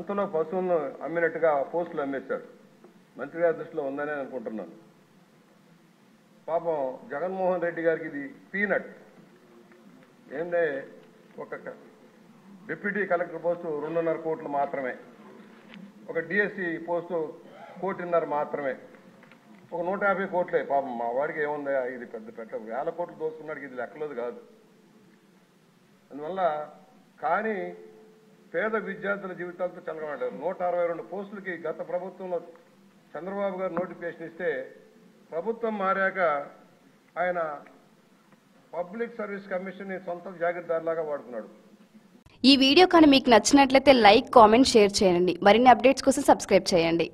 సంతలో పశువులను అమ్మినట్టుగా పోస్టులు అమ్మేశారు. మంత్రి గారి దృష్టిలో ఉందని అనుకుంటున్నాను. పాపం జగన్మోహన్ రెడ్డి గారికి ఇది పీనట్. ఏంటంటే ఒక డిప్యూటీ కలెక్టర్ పోస్టు 2.5 కోట్లు మాత్రమే, ఒక డిఎస్సి పోస్టు 1.5 కోట్లు మాత్రమే, ఒక 150 కోట్లే. పాపం మా వాడికి ఏముందా, ఇది పెద్ద వేల కోట్లు దోసుకున్నాడికి ఇది లెక్కలేదు కాదు. అందువల్ల కానీ పేద విద్యార్థుల జీవితాలతో చెలగబడ్డారు. 162 పోస్టులకి గత ప్రభుత్వంలో చంద్రబాబు గారు నోటిఫికేషన్ ఇస్తే ప్రభుత్వం మారాక ఆయన పబ్లిక్ సర్వీస్ కమిషన్ సొంత జాగీర్దారులాగా వాడుకున్నాడు. ఈ వీడియో కానీ మీకు నచ్చినట్లయితే లైక్, కామెంట్, షేర్ చేయండి. మరిన్ని అప్డేట్స్ కోసం సబ్స్క్రైబ్ చేయండి.